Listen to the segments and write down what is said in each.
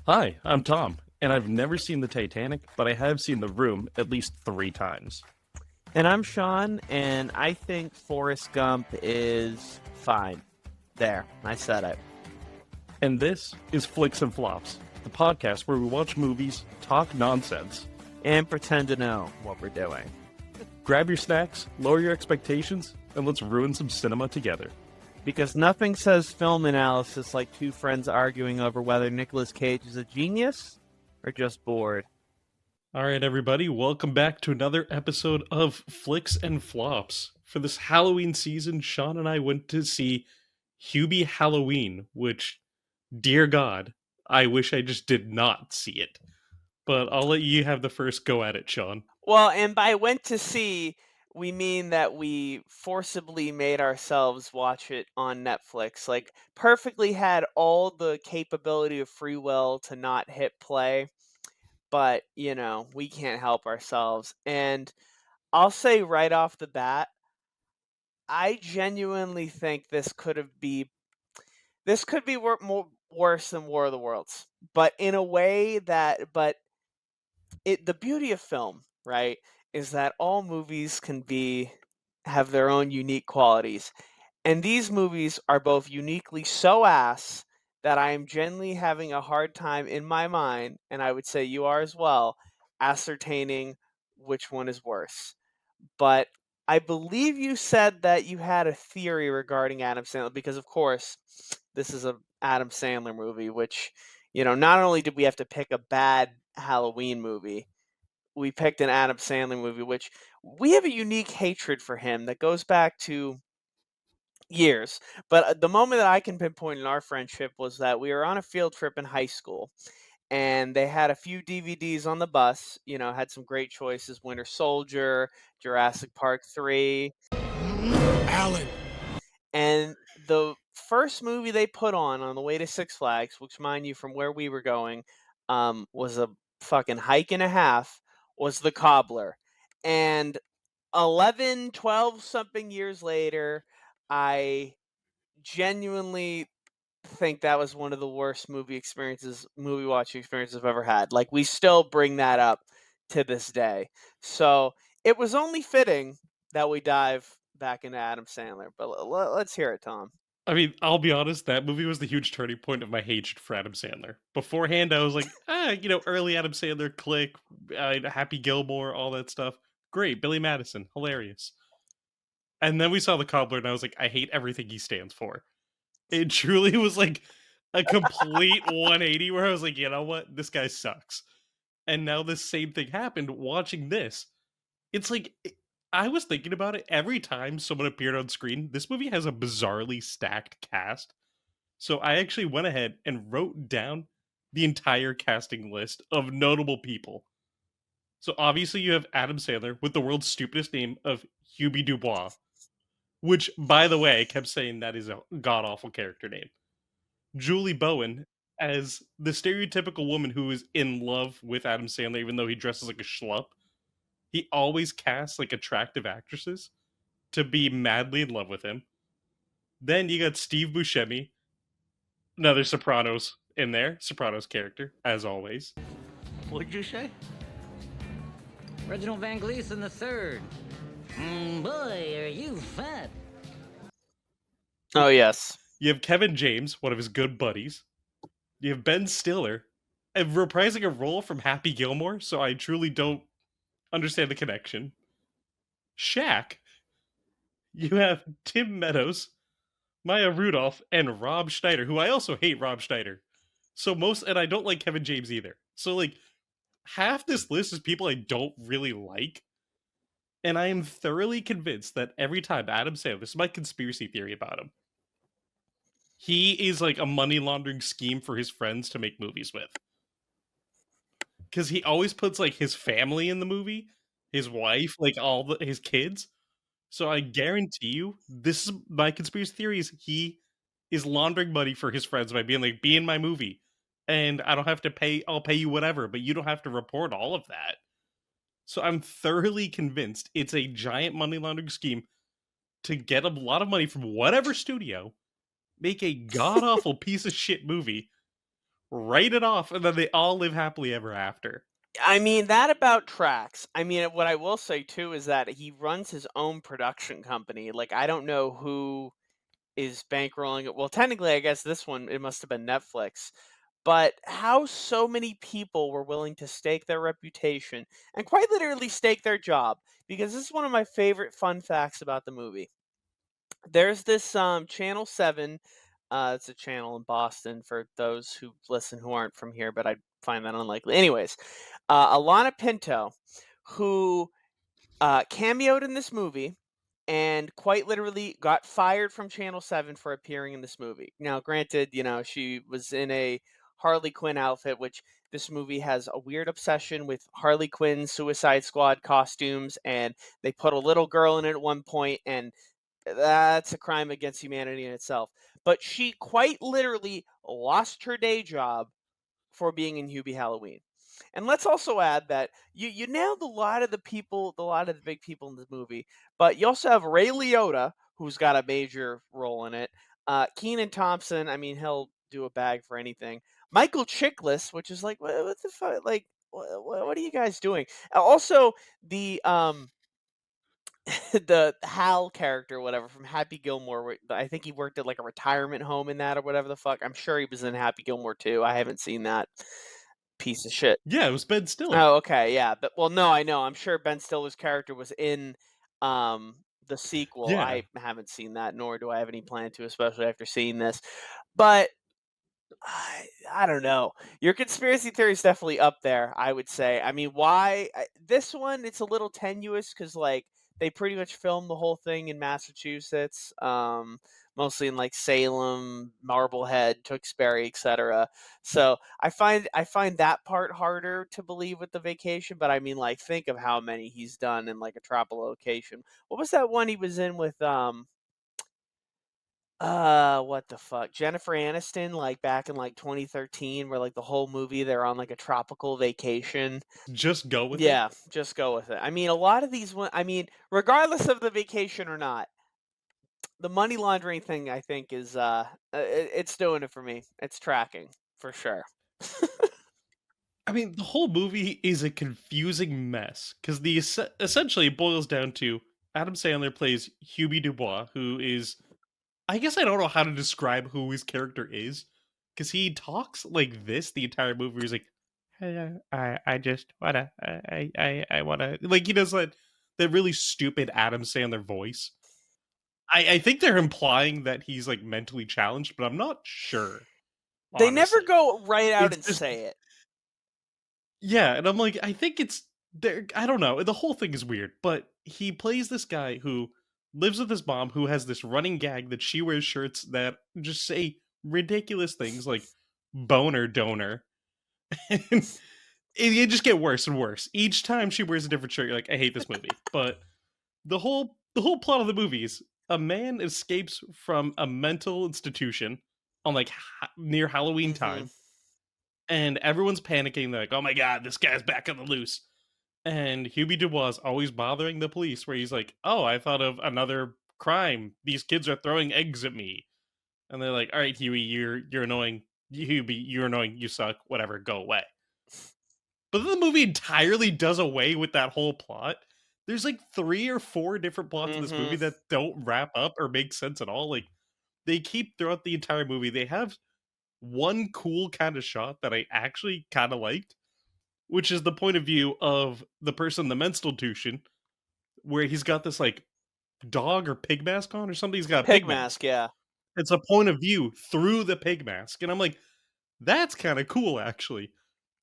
Hi, I'm Tom, and I've never seen the Titanic, but I have seen The Room at least 3 times. And I'm Sean, and I think Forrest Gump is fine. There, I said it. And this is Flix and Flops, the podcast where we watch movies, talk nonsense. And pretend to know what we're doing. Grab your snacks, lower your expectations, and let's ruin some cinema together. Because nothing says film analysis like two friends arguing over whether Nicolas Cage is a genius or just bored. All right, everybody, welcome back to another episode of Flix and Flops. For this Halloween season, Sean and I went to see Hubie Halloween, which, dear God, I wish I just did not see it. But I'll let you have the first go at it, Sean. Well, and by went to see, we mean that we forcibly made ourselves watch it on Netflix. Like, perfectly had all the capability of free will to not hit play, but, we can't help ourselves. And I'll say right off the bat, I genuinely think this could be more worse than War of the Worlds, but in a way that but the beauty of film, right, is that all movies can be have their own unique qualities. And these movies are both uniquely so ass that I am genuinely having a hard time in my mind, and I would say you are as well, ascertaining which one is worse. But I believe you said that you had a theory regarding Adam Sandler because, of course, this is a Adam Sandler movie, which, not only did we have to pick a bad Halloween movie, we picked an Adam Sandler movie, which we have a unique hatred for him that goes back to years. But the moment that I can pinpoint in our friendship was that we were on a field trip in high school and they had a few DVDs on the bus, had some great choices: Winter Soldier, Jurassic Park 3. Alan. And the first movie they put on the way to Six Flags, which, mind you, from where we were going, was a fucking hike and a half, was The Cobbler. And 11, 12 something years later, I genuinely think that was one of the worst movie watching experiences I've ever had. Like, we still bring that up to this day. So it was only fitting that we dive back into Adam Sandler. But let's hear it, Tom. I mean, I'll be honest, that movie was the huge turning point of my hatred for Adam Sandler. Beforehand, I was like, early Adam Sandler, Click, Happy Gilmore, all that stuff. Great, Billy Madison, hilarious. And then we saw The Cobbler, and I was like, I hate everything he stands for. It truly was like a complete 180 where I was like, you know what? This guy sucks. And now the same thing happened watching this. It's like I was thinking about it every time someone appeared on screen. This movie has a bizarrely stacked cast. So I actually went ahead and wrote down the entire casting list of notable people. So obviously you have Adam Sandler with the world's stupidest name of Hubie Dubois, which, by the way, I kept saying that is a god awful character name. Julie Bowen as the stereotypical woman who is in love with Adam Sandler, even though he dresses like a schlup. He always casts like attractive actresses to be madly in love with him. Then you got Steve Buscemi, another Sopranos in there, Sopranos character, as always. What'd you say? Reginald Van Gleason the third. Boy, are you fat. Oh, yes. You have Kevin James, one of his good buddies. You have Ben Stiller, and reprising a role from Happy Gilmore, so I truly don't understand the connection. Shaq. You have Tim Meadows, Maya Rudolph, and Rob Schneider, who I also hate Rob Schneider. And I don't like Kevin James either. So, like, half this list is people I don't really like. And I am thoroughly convinced that every time Adam Sandler, this is my conspiracy theory about him, he is like a money laundering scheme for his friends to make movies with. Because he always puts like his family in the movie, his wife, like his kids. So I guarantee you, this is my conspiracy theory: is he is laundering money for his friends by being like, "Be in my movie, and I don't have to pay. I'll pay you whatever, but you don't have to report all of that." So I'm thoroughly convinced it's a giant money laundering scheme to get a lot of money from whatever studio, make a god awful piece of shit movie, write it off, and then they all live happily ever after. I mean, that about tracks. I mean, what I will say too is that he runs his own production company. Like, I don't know who is bankrolling it. Well, technically, I guess this one, it must have been Netflix. But how so many people were willing to stake their reputation and quite literally stake their job, because this is one of my favorite fun facts about the movie. There's this Channel 7, it's a channel in Boston for those who listen who aren't from here, but I find that unlikely. Anyways, Alana Pinto, who cameoed in this movie and quite literally got fired from Channel 7 for appearing in this movie. Now, granted, she was in a Harley Quinn outfit, which this movie has a weird obsession with Harley Quinn Suicide Squad costumes, and they put a little girl in it at one point, and that's a crime against humanity in itself. But she quite literally lost her day job for being in Hubie Halloween. And let's also add that you nailed a lot of the people, a lot of the big people in the movie, but you also have Ray Liotta, who's got a major role in it. Keenan Thompson, I mean, he'll do a bag for anything. Michael Chiklis, which is like, what the fuck? Like, what are you guys doing? Also, the the Hal character, whatever, from Happy Gilmore. I think he worked at like a retirement home in that or whatever the fuck. I'm sure he was in Happy Gilmore too. I haven't seen that piece of shit. Yeah, it was Ben Stiller. Oh, okay, yeah, but well, no, I know. I'm sure Ben Stiller's character was in the sequel. Yeah. I haven't seen that, nor do I have any plan to, especially after seeing this. But I don't know. Your conspiracy theory is definitely up there, I would say. I mean, why this one? It's a little tenuous because like they pretty much filmed the whole thing in Massachusetts, mostly in like Salem, Marblehead, Tewksbury, etc. So I find that part harder to believe with the vacation. But I mean, like, think of how many he's done in like a tropical location. What was that one he was in with? What the fuck? Jennifer Aniston, like back in like 2013, where like the whole movie they're on like a tropical vacation. Just go with it. Yeah, just go with it. I mean, a lot of these one. I mean, regardless of the vacation or not, the money laundering thing I think is it's doing it for me. It's tracking for sure. I mean, the whole movie is a confusing mess because essentially it boils down to Adam Sandler plays Hubie Dubois, who is, I guess I don't know how to describe who his character is because he talks like this the entire movie. He's like, "Hey, I just wanna, I wanna," like he does that really stupid Adam Sandler voice. I think they're implying that he's like mentally challenged, but I'm not sure. They never Honestly, go right out it's and just say it. yeah, and I'm like, I think it's there. I don't know. The whole thing is weird, but he plays this guy who lives with his mom, who has this running gag that she wears shirts that just say ridiculous things like boner donor. And it just get worse and worse. Each time she wears a different shirt, you're like, I hate this movie. But the whole plot of the movie is a man escapes from a mental institution on like near Halloween Hmm. time, and everyone's panicking. They're like, "Oh my god, this guy's back on the loose!" And Hubie Dubois is always bothering the police, where he's like, "Oh, I thought of another crime. These kids are throwing eggs at me," and they're like, "All right, Huey, you're annoying. Hubie, you're annoying. You suck. Whatever, go away." But then the movie entirely does away with that whole plot. There's like 3 or 4 different plots in this Hmm. movie that don't wrap up or make sense at all. Like they keep throughout the entire movie. They have one cool kind of shot that I actually kind of liked, which is the point of view of the person in the mental institution, where he's got this like dog or pig mask on or something. He's got a Pig pig mask, mask. yeah. It's a point of view through the pig mask. And I'm like, that's kind of cool actually.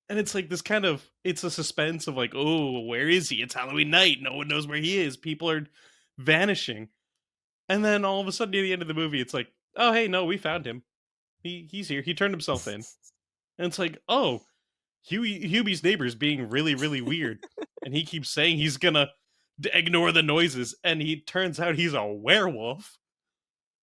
And it's like this kind of it's a suspense of like, oh, where is he? It's Halloween night. No one knows where he is. People are vanishing. And then all of a sudden near the end of the movie, it's like, oh hey, no, we found him. He's here. He turned himself in. And it's like, oh, Hubie's neighbor's being really, really weird. And he keeps saying he's gonna ignore the noises, and he turns out he's a werewolf,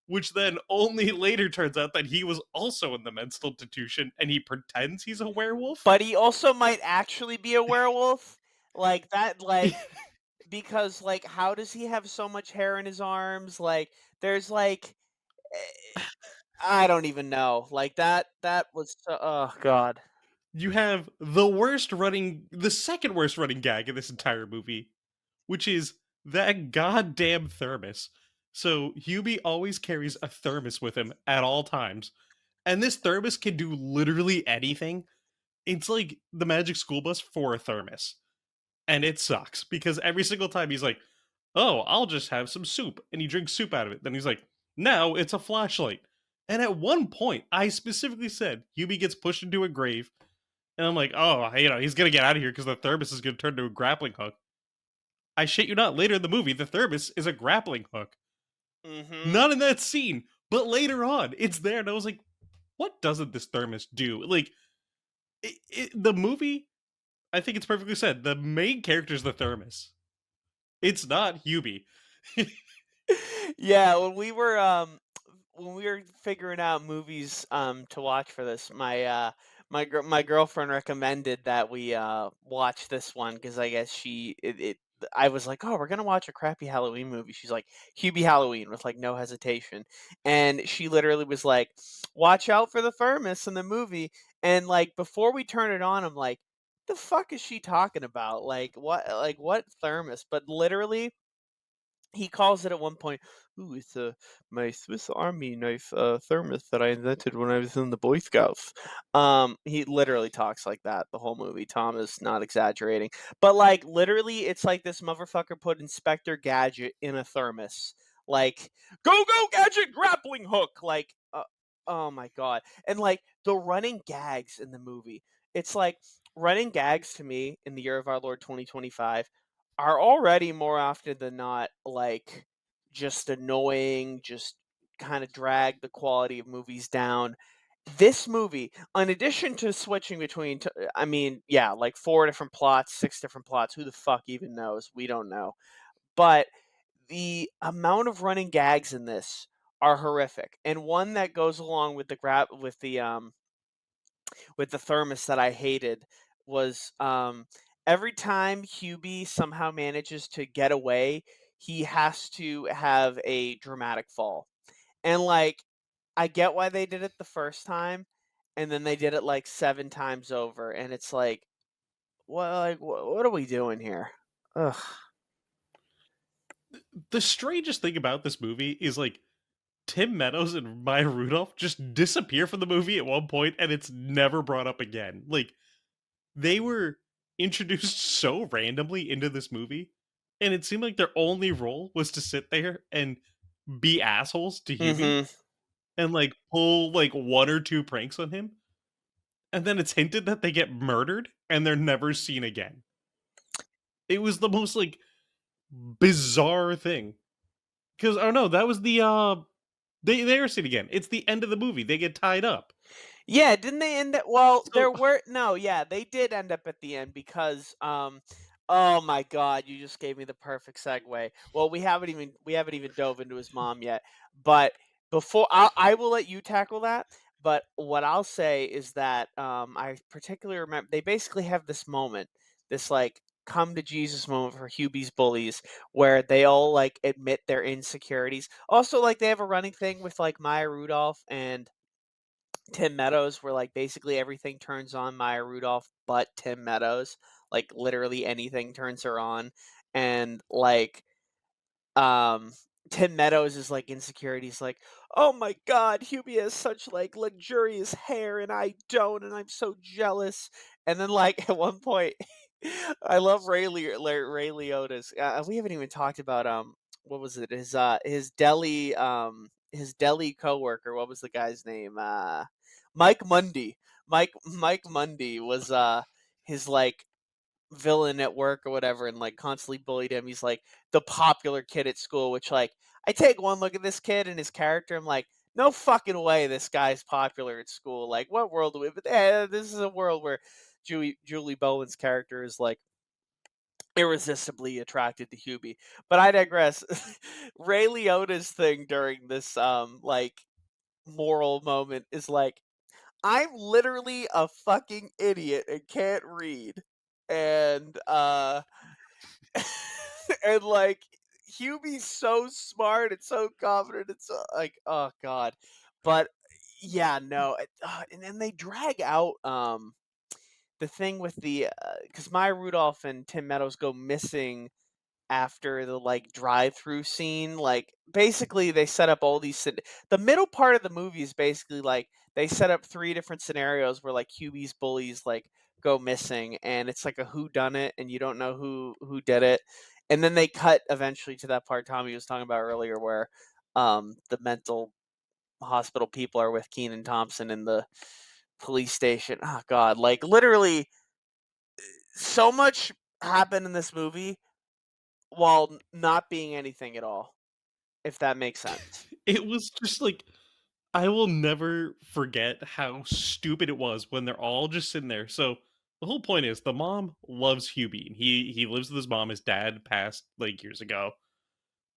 which then only later turns out that he was also in the mental institution and he pretends he's a werewolf. But he also might actually be a werewolf. Like that, like because like how does he have so much hair in his arms? Like there's like I don't even know. Like that was so, oh god. You have the second worst running gag in this entire movie, which is that goddamn thermos. So Hubie always carries a thermos with him at all times, and this thermos can do literally anything. It's like the magic school bus for a thermos, and it sucks because every single time he's like, "Oh, I'll just have some soup," and he drinks soup out of it. Then he's like, "Now it's a flashlight." And at one point, I specifically said Hubie gets pushed into a grave, and I'm like, "Oh, he's gonna get out of here because the thermos is gonna turn into a grappling hook." I shit you not. Later in the movie, the thermos is a grappling hook. Mhm. Not in that scene, but later on, it's there, and I was like, "What doesn't this thermos do?" Like, the movie, I think it's perfectly said. The main character is the thermos. It's not Hubie. Yeah, when we were figuring out movies to watch for this, my girlfriend recommended that we watch this one because I guess I was like, "Oh, we're going to watch a crappy Halloween movie." She's like, "Hubie Halloween," with like no hesitation. And she literally was like, "Watch out for the thermos in the movie." And like before we turn it on, I'm like, "The fuck is she talking about? Like what thermos?" But literally he calls it at one point, "Ooh, it's my Swiss Army knife thermos that I invented when I was in the Boy Scouts." He literally talks like that the whole movie. Tom is not exaggerating, but like literally, it's like this motherfucker put Inspector Gadget in a thermos. Like, go Gadget grappling hook. Like, oh my god, and like the running gags in the movie. It's like running gags to me in the year of our Lord 2025 are already more often than not like just annoying, just kind of drag the quality of movies down. This movie, in addition to switching between, I mean, yeah, like four different plots, six different plots. Who the fuck even knows? We don't know. But the amount of running gags in this are horrific, and one that goes along with the grab with the thermos that I hated was every time Hubie somehow manages to get away, he has to have a dramatic fall. And like, I get why they did it the first time, and then they did it like seven times over, and it's like, well, like, what are we doing here? Ugh. The strangest thing about this movie is like Tim Meadows and Maya Rudolph just disappear from the movie at one point, and it's never brought up again. Like, they were introduced so randomly into this movie, and it seemed like their only role was to sit there and be assholes to Hubie Mm-hmm. and like pull like one or two pranks on him, and then it's hinted that they get murdered and they're never seen again. It was the most like bizarre thing. Because oh no, that was they are seen again. It's the end of the movie. They get tied up. Yeah, didn't they end up, well, So there were, no, yeah, they did end up at the end because oh my god, you just gave me the perfect segue. Well, we haven't even dove into his mom yet, but before I will let you tackle that, but what I'll say is that I particularly remember they basically have this moment, this like come to Jesus moment for Hubie's bullies where they all like admit their insecurities. Also, like they have a running thing with like Maya Rudolph and Tim Meadows where like basically everything turns on Maya Rudolph but Tim Meadows. Like literally anything turns her on. And like um Tim Meadows is like insecure. He's like, "Oh my god, Hubie has such like luxurious hair and I don't, and I'm so jealous." And then like at one point I love Ray Liotta's. We haven't even talked about what was it? His deli coworker. What was the guy's name? Mike Mundy. Mike Mundy was his like villain at work or whatever, and like constantly bullied him. He's like the popular kid at school, which like I take one look at this kid and his character, I'm like, no fucking way this guy's popular at school. Like what world do we, but this is a world where Julie Bowen's character is like irresistibly attracted to Hubie. But I digress. Ray Liotta's thing during this like moral moment is like, I'm literally a fucking idiot and can't read. And and like Hubie's so smart and so confident. It's like, oh god. But Yeah, no, and then they drag out, the thing with the, because Maya Rudolph and Tim Meadows go missing after the, like, drive-through scene. Like, basically, they set up all these the middle part of the movie is basically, like, they set up 3 different scenarios where, like, Hubie's bullies, like, go missing, and it's like a who done it, and you don't know who did it, and then they cut eventually to that part Tommy was talking about earlier where, the mental hospital people are with Keenan Thompson in the police station. Oh god, like, literally, so much happened in this movie while not being anything at all, if that makes sense. It was just like I will never forget how stupid it was when they're all just sitting there. So the whole point is the mom loves Hubie. And he lives with his mom. His dad passed like years ago.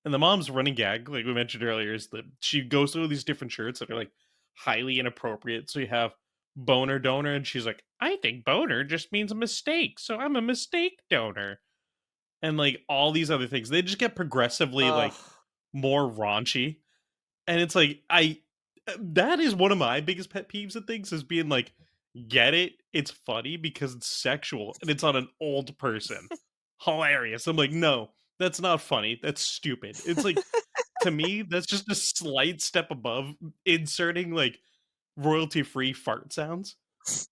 And the mom's running gag, like we mentioned earlier, is that she goes through these different shirts that are like highly inappropriate. So you have boner donor, and she's like, I think boner just means a mistake, so I'm a mistake donor. And like all these other things. They just get progressively Ugh. like more raunchy. And it's like that is one of my biggest pet peeves of things is being like, get it? It's funny because it's sexual and it's on an old person. Hilarious. I'm like, no, that's not funny. That's stupid. It's like to me, that's just a slight step above inserting like royalty free fart sounds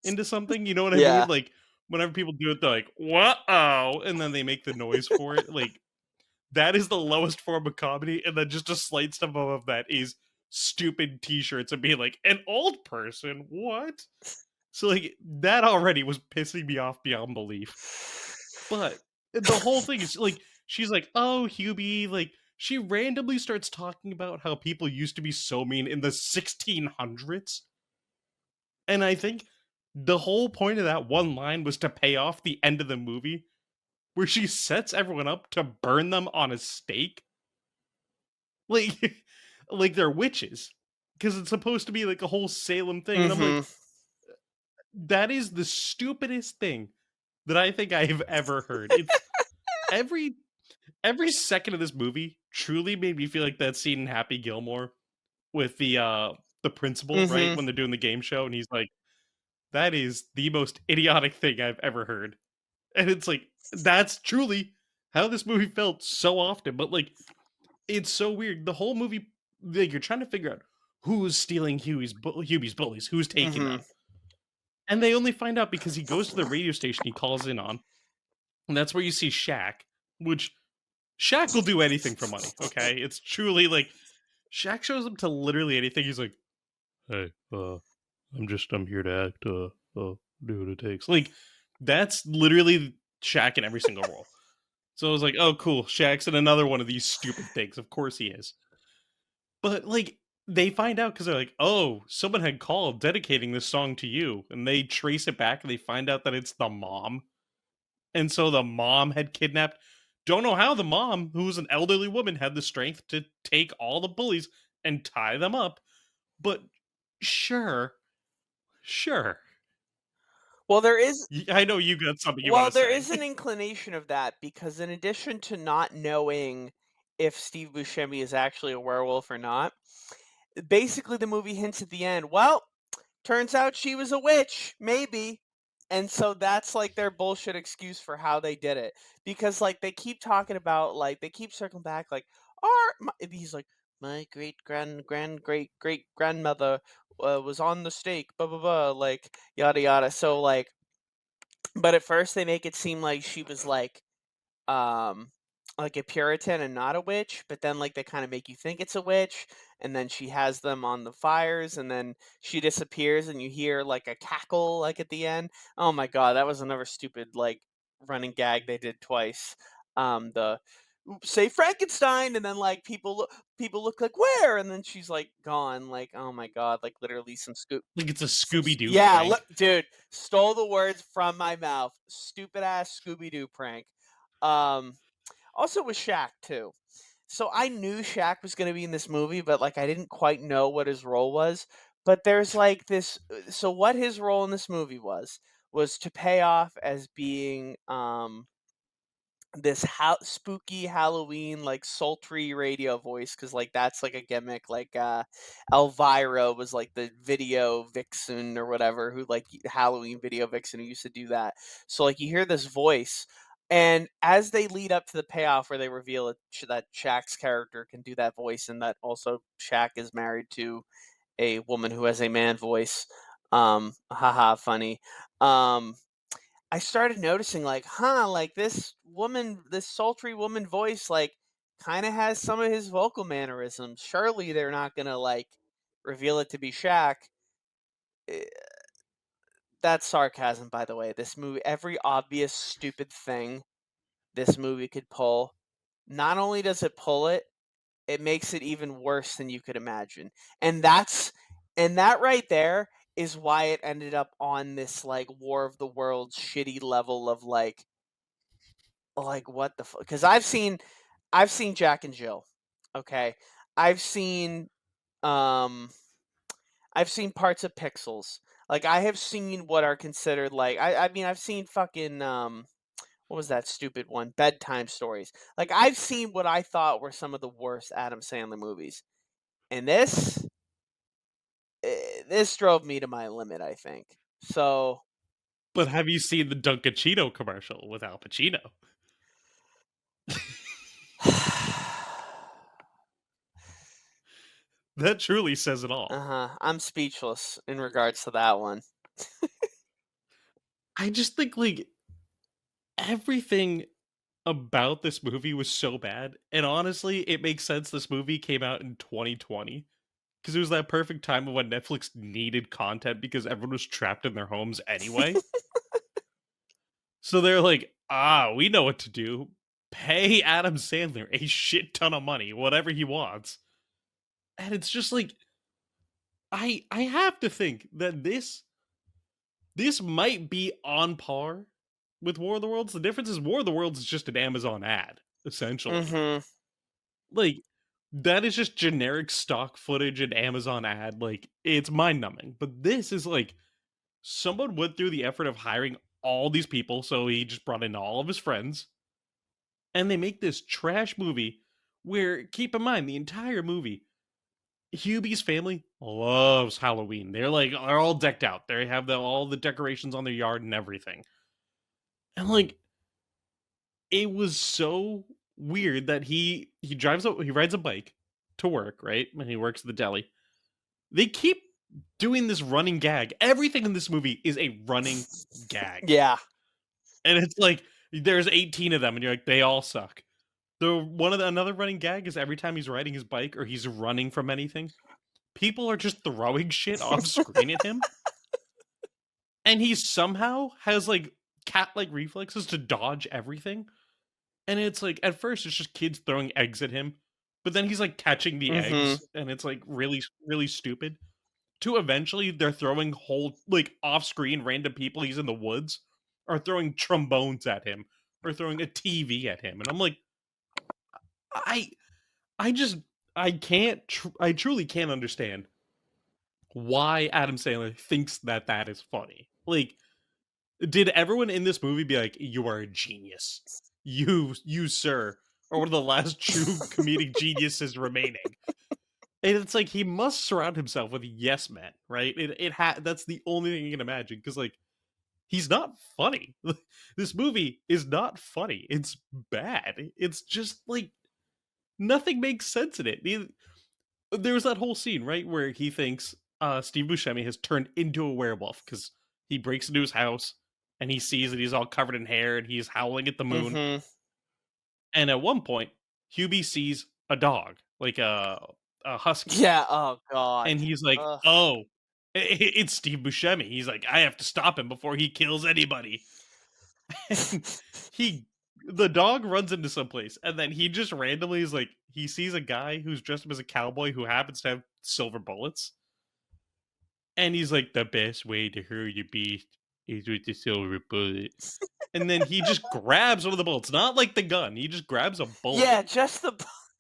into something. You know what I mean? Yeah. Like whenever people do it, they're like, "Whoa," and then they make the noise for it. Like that is the lowest form of comedy, and then just a slight step above that is stupid T-shirts and being like, "An old person, what?" So like that already was pissing me off beyond belief. But the whole thing is like, she's like, "Oh, Hubie," like she randomly starts talking about how people used to be so mean in the 1600s, and I think the whole point of that one line was to pay off the end of the movie where she sets everyone up to burn them on a stake. Like like they're witches, because it's supposed to be like a whole Salem thing, and I'm like, Mhm. that is the stupidest thing that I think I've ever heard. It's every every second of this movie truly made me feel like that scene in Happy Gilmore with the principal, right? Mhm. When they're doing the game show and he's like, "That is the most idiotic thing I've ever heard." And it's like, that's truly how this movie felt so often, but like it's so weird. The whole movie, like you're trying to figure out who's stealing Hubie's bullies, who's taking Mhm. them, and they only find out because he goes to the radio station he calls in on, and that's where you see Shaq, which Shaq will do anything for money. Okay, it's truly like Shaq shows up to literally anything. He's like, "Hey, I'm here to act, do what it takes." Like that's literally Shaq in every single role. So I was like, "Oh, cool, Shaq's in another one of these stupid things." Of course he is. But, like, they find out because 'cause they're like, "Oh, someone had called dedicating this song to you," and they trace it back and they find out that it's the mom, and so the mom had kidnapped don't know how the mom, who was an elderly woman, had the strength to take all the bullies and tie them up, but sure, sure. Well, there is I know you got something you well, wanna there say. is an inclination of that because in addition to not knowing if Steve Buscemi is actually a werewolf or not, basically the movie hints at the end, well, turns out she was a witch, maybe. And so that's like their bullshit excuse for how they did it. Because like they keep talking about like they keep circling back like he's like my great great grandmother was on the stake blah blah blah like yada yada. So like but at first they make it seem um like a Puritan and not a witch, but then like they kind of make you think it's a witch, and then she has them on the fires, and then she disappears, and you hear like a cackle like at the end. Oh my god, that was another stupid like running gag they did twice. The say Frankenstein, and then like people look like where, and then she's like gone. Like oh my god, like literally Like, it's a Scooby-Doo yeah, look, prank. dude, stole the words from my mouth. Stupid ass Scooby Doo prank. Um, Also with Shaq too. So I knew Shaq was going to be in this movie, but like I didn't quite know what his role was. But there's like this. So what his role in this movie was to pay off as being this spooky Halloween, like, sultry radio voice, because like, that's, like, a gimmick, like, Elvira was, like, the video vixen or whatever who, like, Halloween video vixen who used to do that. So, like, you hear this voice, and as they lead up to the payoff where they reveal that Shaq's character can do that voice and that also Shaq is married to a woman who has a man voice, haha, funny. Um I started noticing like, huh, like this sultry woman voice, like, kind of has some of his vocal mannerisms. Surely they're not gonna like reveal it to be Shaq. Eh, That's sarcasm, by the way. This movie, every obvious stupid thing this movie could pull, not only does it pull it, it makes it even worse than you could imagine. And that right there is why it ended up on this like War of the Worlds shitty level of like what the fuck? Because I've seen Jack and Jill. Okay, I've seen um I've seen parts of Pixels. Like I have seen what are considered like I mean I've seen fucking what was that stupid one? Bedtime Stories. Like I've seen what I thought were some of the worst Adam Sandler movies. And this drove me to my limit, I think. So But have you seen the Dunkachino commercial with Al Pacino? That truly says it all. uh-huh. I'm speechless in regards to that one. I just think like everything about this movie was so bad, and honestly, it makes sense this movie came out in 2020 because it was that perfect time of when Netflix needed content because everyone was trapped in their homes anyway. So they're like, we know what to do. Pay Adam Sandler a shit ton of money, whatever he wants. And it's just like I have to think that this might be on par with War of the Worlds. The difference is War of the Worlds is just an Amazon ad, essentially. Mhm. Like that is just generic stock footage and Amazon ad. Like it's mind numbing. But this is like someone went through the effort of hiring all these people, so he just brought in all of his friends, and they make this trash movie where, keep in mind, the entire movie, Hubie's family loves Halloween. They're all decked out. They have all the decorations on their yard and everything. And like it was so weird that he rides a bike to work, right? When he works at the deli. They keep doing this running gag. Everything in this movie is a running gag. Yeah. And it's like there's 18 of them and you're like they all suck. Another running gag is every time he's riding his bike or he's running from anything, people are just throwing shit off screen at him. And he somehow has like cat-like reflexes to dodge everything. And it's like at first it's just kids throwing eggs at him, but then he's like catching the Mhm. eggs and it's like really really stupid. To eventually they're throwing whole like off-screen random people he's in the woods are throwing trombones at him or throwing a TV at him. And I'm like I I just I can't I truly can't understand why Adam Sandler thinks that that is funny. Like did everyone in this movie be like, "You are a genius, you sir, are one of the last true comedic geniuses remaining"? And it's like he must surround himself with yes men, right? That's the only thing you can imagine because like he's not funny. This movie is not funny. It's bad. It's just like nothing makes sense in it. There was that whole scene right where he thinks Steve Buscemi has turned into a werewolf because he breaks into his house and he sees that he's all covered in hair and he's howling at the moon. Mhm. And at one point, Hubie sees a dog, like a husky, Yeah. Oh god. and he's like, Ugh. "Oh, it's Steve Buscemi." He's like, "I have to stop him before he kills anybody." And he, the dog runs into someplace, and then he just randomly is like, he sees a guy who's dressed up as a cowboy who happens to have silver bullets, and he's like, "The best way to hurt a beast is with the silver bullet." And then he just grabs one of the bullets, not like the gun. He just grabs a bullet, Yeah, just the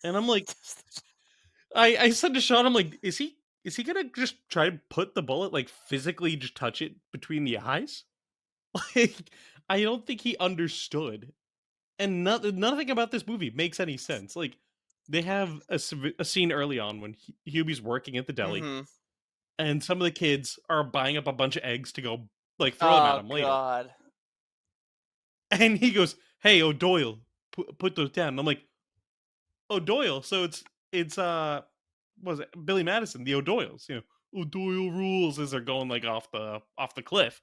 and I'm like, just I said to Sean, I'm like, is he gonna just try to put the bullet like physically just touch it between the eyes? Like, I don't think he understood And nothing about this movie makes any sense. Like, they have a scene early on when Hubie's working at the deli, Mm-hmm. and some of the kids are buying up a bunch of eggs to go, like, throw them at Oh him later. God. And he goes, "Hey, O'Doyle, put those down." And I'm like, "O'Doyle?" So it's what was it Billy Madison, the O'Doyles? O'Doyle rules as they're going like off the cliff.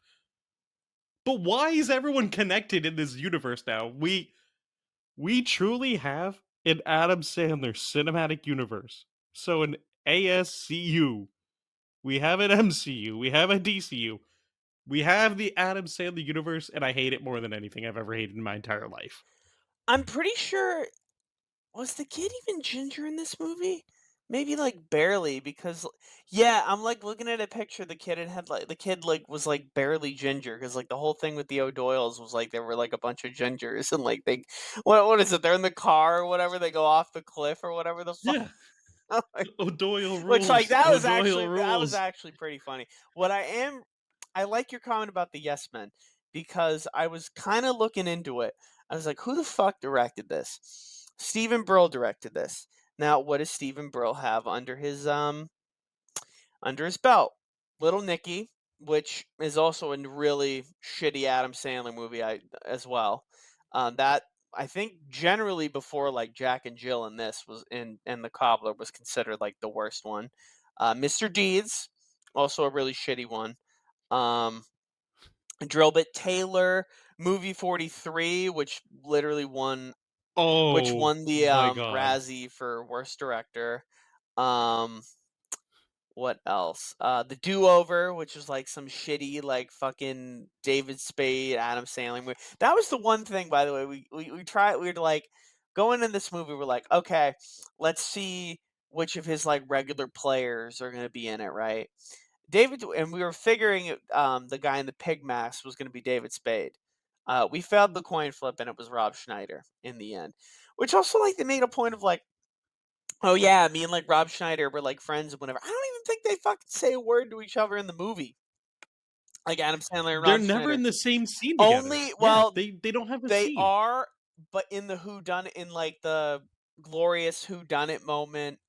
But why is everyone connected in this universe now? We truly have an Adam Sandler cinematic universe. So an ASCU, we have an MCU, we have a DCU, we have the Adam Sandler universe, and I hate it more than anything I've ever hated in my entire life. I'm pretty sure was the kid even ginger in this movie? Maybe like barely because yeah, I'm like looking at a picture the kid had like the kid like was like barely ginger because like the whole thing with the O'Doyles was like there were like a bunch of gingers and like they what is it? They're in the car or whatever, they go off the cliff or whatever the fuck. Yeah, O'Doyle Which, like, rules. O'Doyle that was rules. actually pretty funny. What I like your comment about the Yes Men because I was kinda looking into it. I was like, "Who the fuck directed this?" Steven Brill directed this. Now, what does Steven Brill have under his belt? Little Nicky, which is also a really shitty Adam Sandler movie as well. That I think generally before like Jack and Jill and this was in and the Cobbler was considered like the worst one. Mr. Deeds, also a really shitty one. Um, Drillbit Taylor, movie 43, which Oh won the my god. Razzie for worst director. Um, what else? The Do Over, which was like some shitty, like fucking David Spade, Adam Sandler movie. That was the one thing, by the way. We tried. We were like going in this movie. We're like, okay, let's see which of his like regular players are going to be in it, right? And we were figuring the guy in the pig mask was going to be David Spade. We failed the coin flip, and it was Rob Schneider in the end. Which also like they made a point of like, oh yeah, me and like Rob Schneider were like friends and whatever. I don't even think they fucking say a word to each other in the movie. Like Adam Sandler and They're Rob never Schneider. in the same scene together. Only Yeah, well, they don't have a they scene. are, but in the Who Done in like the glorious Who Done It moment,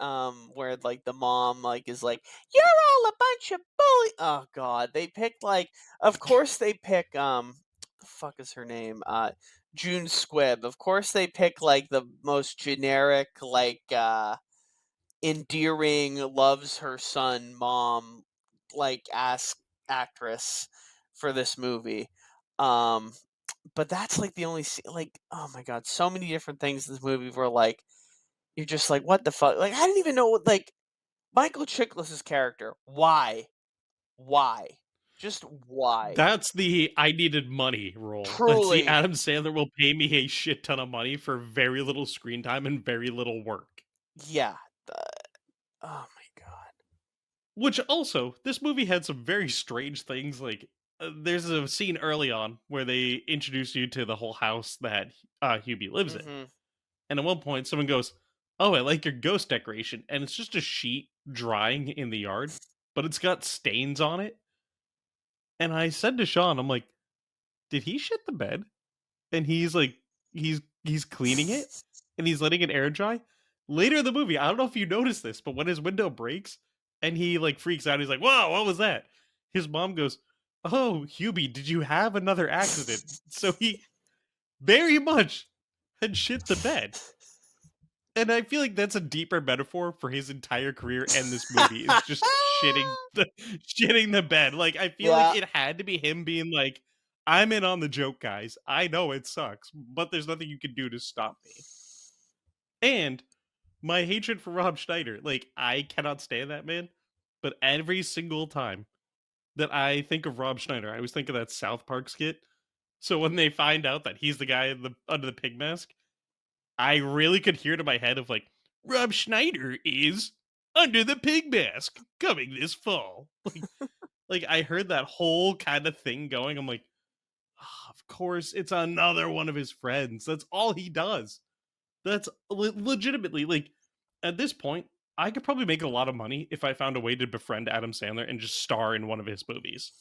where like the mom like is like, "You're all a bunch of bully." Oh God, they picked like, of course they pick the fuck is her name? June Squibb. Of course they pick like the most generic like endearing, loves her son mom like ass actress for this movie. Um, but that's like the only like oh my god, so many different things in this movie where like you're just like what the fuck? Like I didn't even know what like Michael Chiklis's character. Why? Why? Just why? That's the "I needed money" role. That's the Truly, Adam Sandler will pay me a shit ton of money for very little screen time and very little work. yeah. Oh my god. Which also, this movie had some very strange things. Like, there's a scene early on where they introduce you to the whole house that Hubie lives in. Mhm. And at one point, someone goes, "Oh, I like your ghost decoration." And it's just a sheet drying in the yard, but it's got stains on it. And I said to Sean, I'm like, "Did he shit the bed?" And he's like, he's cleaning it and he's letting it air dry. Later in the movie, I don't know if you noticed this, but when his window breaks and he like freaks out, he's like, "Whoa, what was that?" His mom goes, "Oh, Hubie, did you have another accident?" So he very much had shit the bed. And I feel like that's a deeper metaphor for his entire career and this movie is just shitting the bed. Like I feel like Yeah. it had to be him being like, "I'm in on the joke, guys. I know it sucks, but there's nothing you can do to stop me." And my hatred for Rob Schneider, like I cannot stand that man, but every single time that I think of Rob Schneider, I always think of that South Park skit. So when they find out that he's the guy in the under the pig mask, I really could hear it in my head of like, Rob Schneider is under the pig mask coming this fall. Like I heard that whole kind of thing going. I'm like, "Ah, of course, it's another one of his friends. That's all he does. That's legitimately like at this point, I could probably make a lot of money if I found a way to befriend Adam Sandler and just star in one of his movies.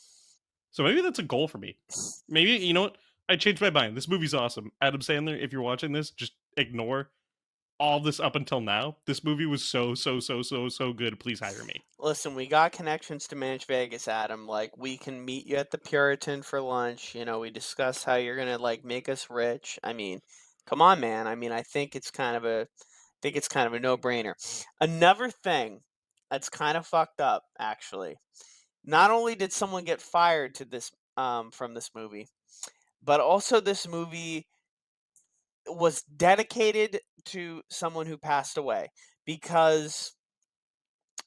So maybe that's a goal for me. Maybe you know what? I changed my mind. This movie's awesome. Adam Sandler, if you're watching this, just ignore all this up until now. This movie was so good. Please hire me. Listen, we got connections to Manage Vegas, Adam. Like, we can meet you at the Puritan for lunch. You know, we discuss how you're gonna like make us rich. I mean, come on, man. I mean, I think it's kind of a no-brainer. Another thing that's kind of fucked up, actually. Not only did someone get fired to this from this movie, but also this movie was dedicated to someone who passed away because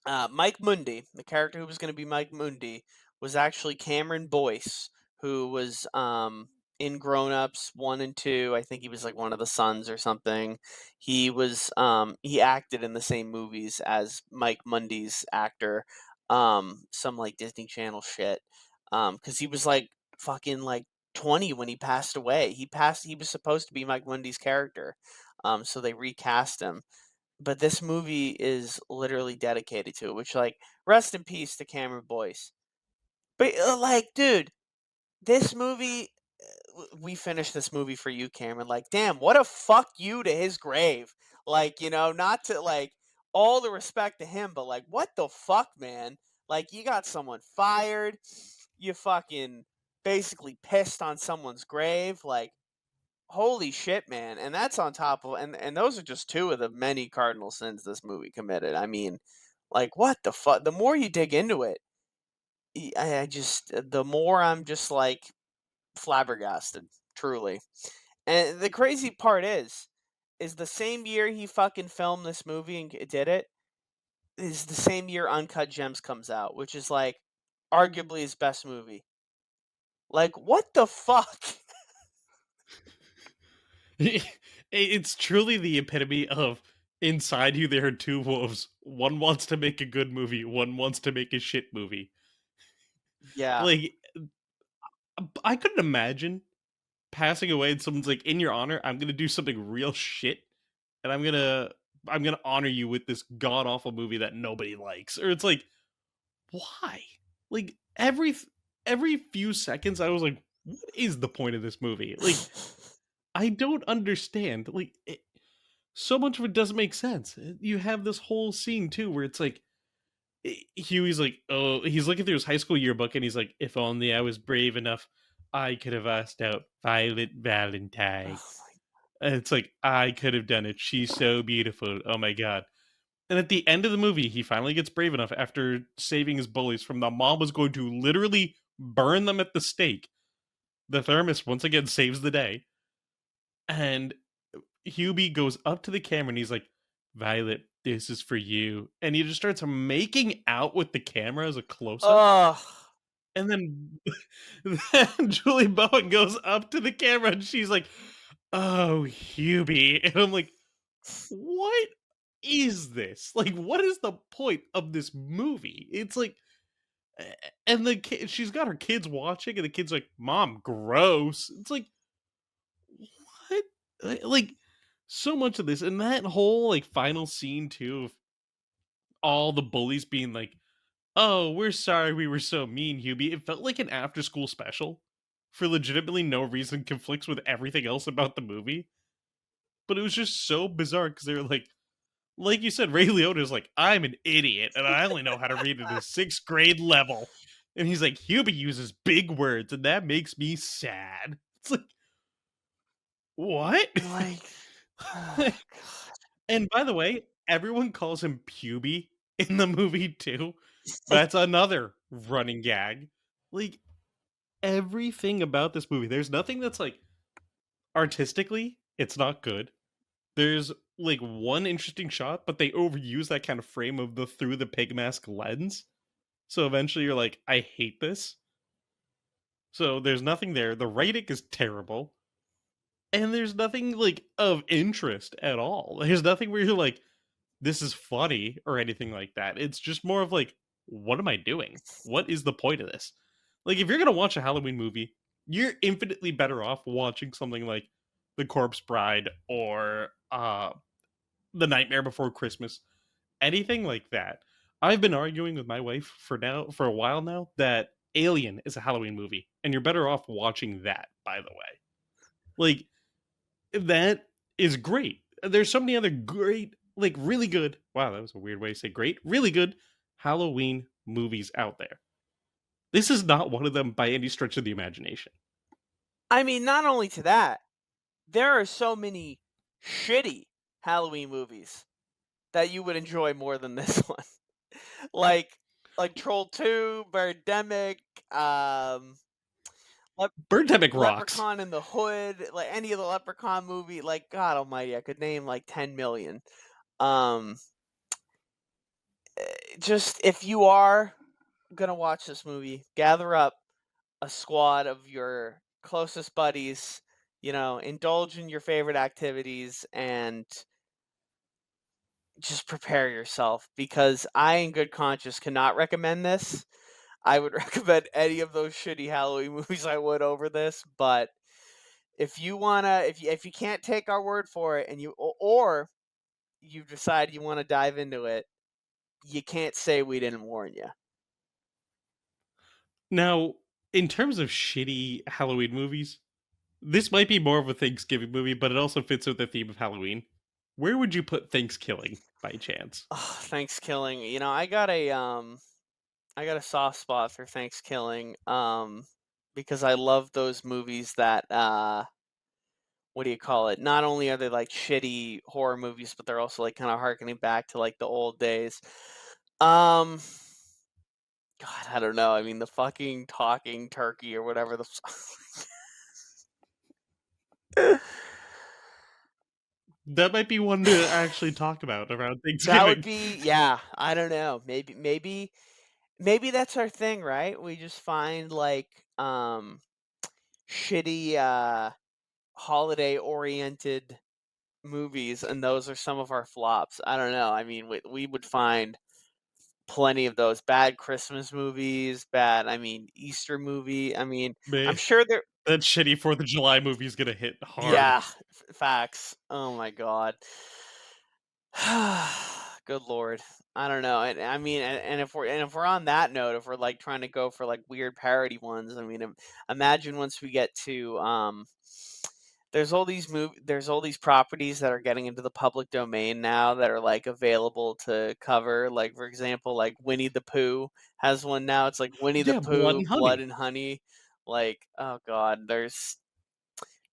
Mike Mundy, the character who was going to be Mike Mundy, was actually Cameron Boyce, who was in Grown Ups 1 and 2. I think he was like one of the sons or something. He acted in the same movies as Mike Mundy's actor, some like Disney Channel shit. Because he was like fucking like 20 when he passed away. He was supposed to be Mike Mundy's character. So they recast him, but this movie is literally dedicated to it, which, like, rest in peace to Cameron Boyce. But, like, dude, this movie, we finished this movie for you, Cameron. Like, damn, what a fuck you to his grave. Like, you know, not to, like, all the respect to him, but, like, what the fuck, man? Like, you got someone fired. You fucking basically pissed on someone's grave. Like, holy shit, man. And that's on top of and those are just two of the many cardinal sins this movie committed. I mean, like what the fuck? The more you dig into it, I just the more I'm just like flabbergasted, truly. And the crazy part is the same year he fucking filmed this movie and did it is the same year Uncut Gems comes out, which is like arguably his best movie. Like what the fuck? It's truly the epitome of inside you there are two wolves. One wants to make a good movie, one wants to make a shit movie. Yeah. Like, I couldn't imagine passing away and someone's like, in your honor, I'm gonna do something real shit, and I'm gonna honor you with this god awful movie that nobody likes. Or it's like, why? Like every few seconds, I was like, what is the point of this movie? Like, I don't understand. Like, so much of it doesn't make sense. You have this whole scene too where it's like Huey's like, oh, he's looking through his high school yearbook and he's like, if only I was brave enough, I could have asked out Violet Valentine. Oh And it's like, I could have done it. She's so beautiful. Oh my god. And at the end of the movie, he finally gets brave enough after saving his bullies from the mom was going to literally burn them at the stake. The thermist once again saves the day. And Hubie goes up to the camera and he's like, Violet, this is for you. And he just starts making out with the camera as a close up. Ugh. And then Julie Bowen goes up to the camera and she's like, oh, Hubie. And I'm like, what is this? Like, what is the point of this movie? It's like, and the kid, she's got her kids watching, and the kid's like, Mom, gross. It's like, what? Like, so much of this, and that whole like final scene too of all the bullies being like, "Oh, we're sorry we were so mean, Hubie." It felt like an after-school special for legitimately no reason, conflicts with everything else about the movie. But it was just so bizarre because they were like you said, Ray Liotta's like, "I'm an idiot and I only know how to read at a sixth grade level," and he's like, "Hubie uses big words and that makes me sad." It's like, what? Like, oh god. And by the way, everyone calls him Puby in the movie too. That's another running gag. Like, everything about this movie, there's nothing that's like artistically, it's not good. There's like one interesting shot, but they overuse that kind of frame of the through the pig mask lens. So eventually you're like, I hate this. So there's nothing there. The writing is terrible. And there's nothing like of interest at all. There's nothing where you're like, this is funny or anything like that. It's just more of like, what am I doing? What is the point of this? Like, if you're gonna watch a Halloween movie, you're infinitely better off watching something like The Corpse Bride or The Nightmare Before Christmas, anything like that. I've been arguing with my wife for a while now that Alien is a Halloween movie, and you're better off watching that. By the way, Like, that is great. There's so many other great, like, really good, wow, that was a weird way to say great, really good Halloween movies out there. This is not one of them by any stretch of the imagination. I mean, not only to that, there are so many shitty Halloween movies that you would enjoy more than this one. like Troll 2, Birdemic, Lep- Birdemic rocks. Leprechaun in the Hood, like any of the Leprechaun movie, like God Almighty, I could name like 10 million. Um, just if you are gonna watch this movie, gather up a squad of your closest buddies, indulge in your favorite activities and just prepare yourself because I, in good conscience, cannot recommend this. I would recommend any of those shitty Halloween movies I would over this, but if you wanna, if you can't take our word for it, and or you decide you want to dive into it, you can't say we didn't warn you. Now, in terms of shitty Halloween movies, this might be more of a Thanksgiving movie, but it also fits with the theme of Halloween. Where would you put Thanksgiving by chance? Thanksgiving, I got a soft spot for Thanksgiving, because I love those movies that what do you call it? Not only are they like shitty horror movies, but they're also like kind of harkening back to like the old days. Um, God, I don't know. I mean, the fucking talking turkey or whatever the. That might be one to actually talk about around That would Thanksgiving. be, yeah. I don't know. Maybe that's our thing, right? We just find like shitty holiday oriented movies, and those are some of our flops. I don't know. I mean, we would find plenty of those bad Christmas movies, I mean, Easter movie. I mean, I'm Man, sure there. that shitty 4th of July movie is gonna hit hard. Yeah, facts. Oh my god. Good lord. I don't know. And I mean, and if we're on that note, if we're like trying to go for like weird parody ones, I mean, imagine once we get to there's all these properties that are getting into the public domain now that are like available to cover. Like for example, like Winnie the Pooh has one now. It's like Winnie the Yeah, Blood Pooh, and Blood Honey. and Honey. Like, oh god, there's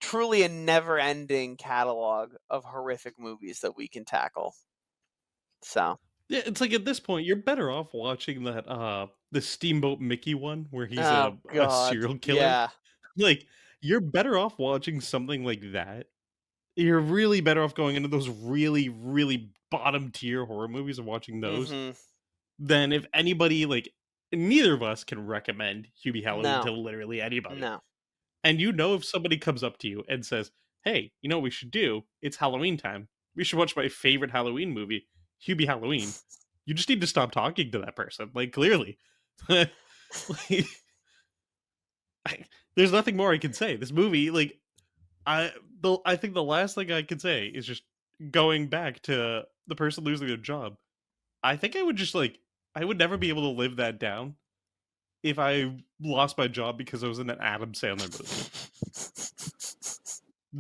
truly a never-ending catalog of horrific movies that we can tackle. So, Yeah, it's like at this point, you're better off watching that the Steamboat Mickey one where he's oh a god, serial killer. yeah. Like, you're better off watching something like that. You're really better off going into those really, really bottom tier horror movies and watching those Mhm. than if anybody like neither of us can recommend Hubie Halloween to No. literally anybody. No. And you know if somebody comes up to you and says, "Hey, you know what we should do? It's Halloween time. We should watch my favorite Halloween movie, Hubie Halloween." You just need to stop talking to that person. Like clearly. like, there's nothing more I can say. This movie, like I think the last thing I could say is just going back to the person losing their job. I think I would just like I would never be able to live that down if I lost my job because I was in an Adam Sandler movie.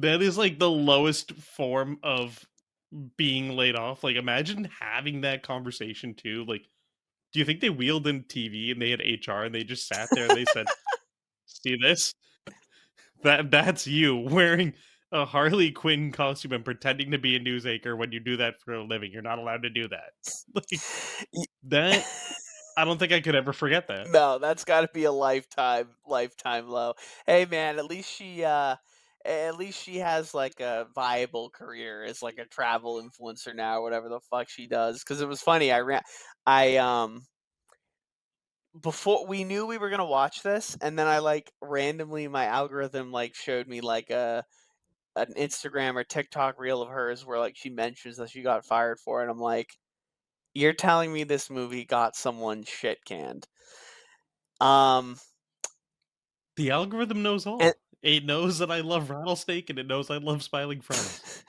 That is like the lowest form of being laid off. Like imagine having that conversation too. Like, do you think they wheeled in TV and they had HR and they just sat there and they said, "See this? That's you wearing a Harley Quinn costume and pretending to be a news anchor when you do that for a living. You're not allowed to do that." Like Y- that I don't think I could ever forget that. No, that's got to be a lifetime low. Hey man, at least she has like a viable career as like a travel influencer now, or whatever the fuck she does. Because it was funny, I before we knew we were gonna watch this, and then I like randomly my algorithm like showed me like an Instagram or TikTok reel of hers where like she mentions that she got fired for it. I'm like, you're telling me this movie got someone shit canned? Um, The algorithm knows and all. It knows that I love Rattlesnake and it knows I love Smiling Friends.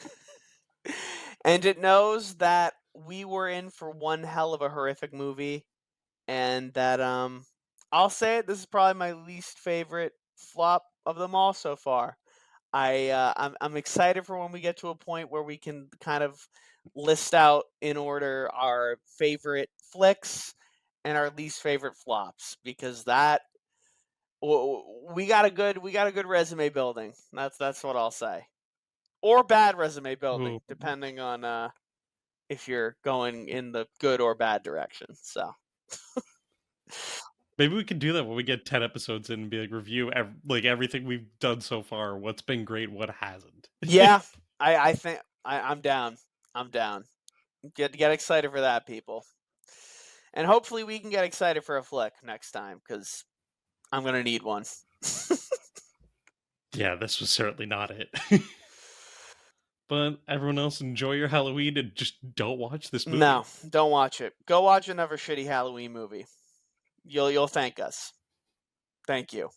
and it knows that we were in for one hell of a horrific movie, and that I'll say it, this is probably my least favorite flop of them all so far. I'm excited for when we get to a point where we can kind of list out in order our favorite flicks and our least favorite flops, because that we got a good resume building. That's what I'll say. Or bad resume building, Ooh. depending on if you're going in the good or bad direction. So Maybe we could do that when we get 10 episodes in and be like, review like everything we've done so far. What's been great, what hasn't. yeah, I think I'm down. I'm down. Get excited for that, people. And hopefully we can get excited for a flick next time, because I'm gonna need one. Yeah, this was certainly not it. But everyone else, enjoy your Halloween and just don't watch this movie. No, don't watch it. Go watch another shitty Halloween movie. You'll thank us. Thank you.